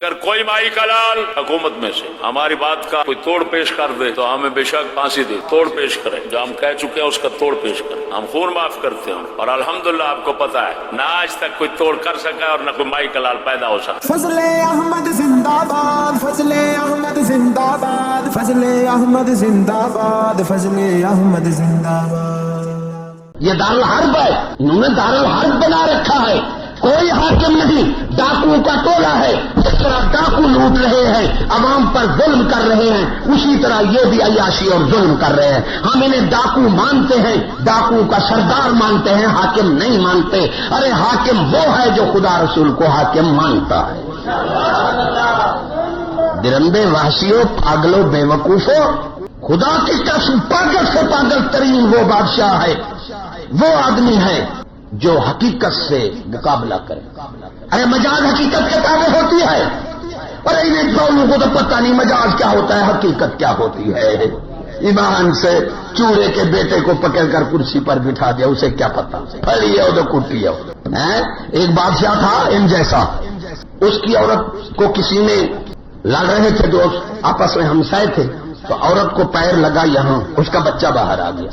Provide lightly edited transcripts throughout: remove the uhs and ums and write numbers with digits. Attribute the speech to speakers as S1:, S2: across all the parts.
S1: اگر کوئی مائی کا لال حکومت میں سے ہماری بات کا کوئی توڑ پیش کر دے تو ہمیں بے شک پھانسی دے، توڑ پیش کرے، جو ہم کہہ چکے ہیں اس کا توڑ پیش کریں، ہم خون معاف کرتے ہیں۔ اور الحمدللہ آپ کو پتا ہے نہ آج تک کوئی توڑ کر سکا اور نہ کوئی مائی کا لال پیدا ہو سکا۔
S2: فضل احمد زندہ باد، فضل احمد زندہ باد، فضل احمد زندہ باد، فضل احمد زندہ باد۔
S3: یہ دارالحرب ہے، انہوں نے دارالحرب بنا رکھا ہے، کوئی حاکم نہیں، ڈاکوؤں کا ٹولہ ہے۔ جس طرح ڈاکو لوٹ رہے ہیں، عوام پر ظلم کر رہے ہیں، اسی طرح یہ بھی عیاشی اور ظلم کر رہے ہیں۔ ہم انہیں ڈاکو مانتے ہیں، ڈاکو کا سردار مانتے ہیں، حاکم نہیں مانتے۔ ارے حاکم وہ ہے جو خدا رسول کو حاکم مانتا ہے۔ درندے، وحشیوں، پاگلوں، بے وقوفوں، خدا کی قسم پاگل سے پاگل ترین وہ بادشاہ ہے، وہ آدمی ہے جو حقیقت سے مقابلہ کرے۔ ارے مجاز حقیقت کے تابع ہوتی ہے، اور انہیں لوگوں کو تو پتہ نہیں مجاز کیا ہوتا ہے، حقیقت کیا ہوتی ہے۔ ایمان سے چوڑے کے بیٹے کو پکڑ کر کرسی پر بٹھا دیا، اسے کیا پتا، پھڑی ہے تو کٹی ہے۔ ایک بادشاہ تھا ان جیسا، اس کی عورت کو کسی نے لڑ رہے تھے، دوست آپس میں ہمسائے تھے، تو عورت کو پیر لگا یہاں، اس کا بچہ باہر آ گیا۔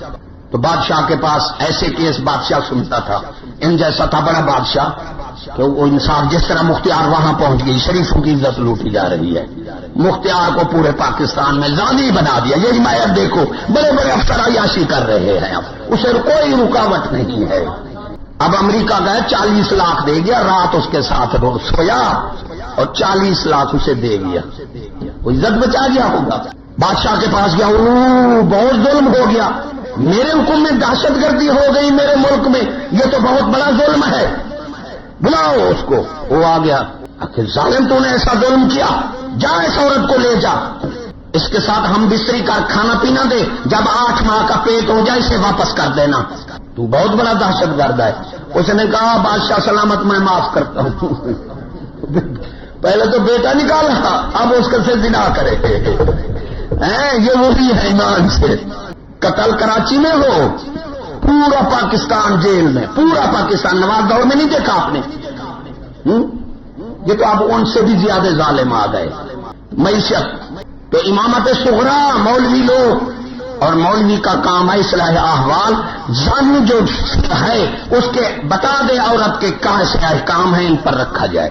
S3: تو بادشاہ کے پاس ایسے کیس بادشاہ سنتا تھا، ان جیسا تھا بڑا بادشاہ کہ وہ انصاف، جس طرح مختیار وہاں پہنچ گئی، شریفوں کی عزت لوٹی جا رہی ہے، مختیار کو پورے پاکستان میں زانی بنا دیا۔ یہ حمایت دیکھو، بڑے بڑے افسر عیاشی کر رہے ہیں، اسے کوئی رکاوٹ نہیں ہے۔ اب امریکہ گئے، 40 لاکھ دے گیا، رات اس کے ساتھ سویا اور 40 لاکھ اسے دے گیا، وہ عزت بچا گیا ہوگا۔ بادشاہ کے پاس گیا، بہت ظلم ہو گیا، میرے حکم میں دہشت گردی ہو گئی میرے ملک میں، یہ تو بہت بڑا ظلم ہے، بلاؤ اس کو۔ وہ آ گیا، آخر ظالم تو نے ایسا ظلم کیا، جا اس عورت کو لے جا، اس کے ساتھ ہم بستری کا کھانا پینا دے، جب 8 ماہ کا پیٹ ہو جائے اسے واپس کر دینا، تو بہت بڑا دہشت گرد ہے۔ اس نے کہا بادشاہ سلامت، میں معاف کرتا ہوں۔ پہلے تو بیٹا نکالا، اب اس کے سے زنا کرے۔ یہ وہی ہے ایمان سے، قتل کراچی میں ہو، پورا پاکستان جیل میں، پورا پاکستان، نواز دور میں نہیں دیکھا آپ نے؟ یہ تو اب ان سے بھی زیادہ ظالم آ گئے۔ معیشت تو امامت صغرا مولوی لوگ، اور مولوی کا کام ہے اصلاح احوال، زانی جو ہے اس کے بتا دے عورت کے کہاں سے احکام ہیں، ان پر رکھا جائے،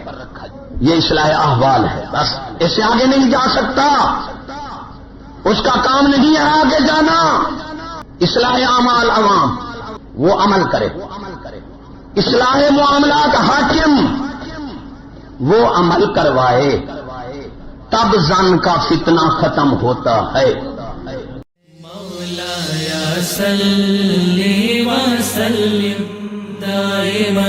S3: یہ اصلاح احوال ہے، بس اس سے آگے نہیں جا سکتا، اس کا کام نہیں ہے آگے جانا۔ اصلاح اعمال عوام وہ عمل کرے، اصلاح معاملات حاکم وہ عمل کروائے، تب زن کا فتنہ ختم ہوتا ہے۔
S4: مولایا صلی وسلم دائما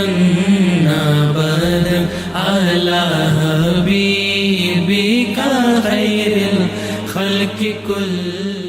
S4: ابدا علی حبیبک خیر الخلق کل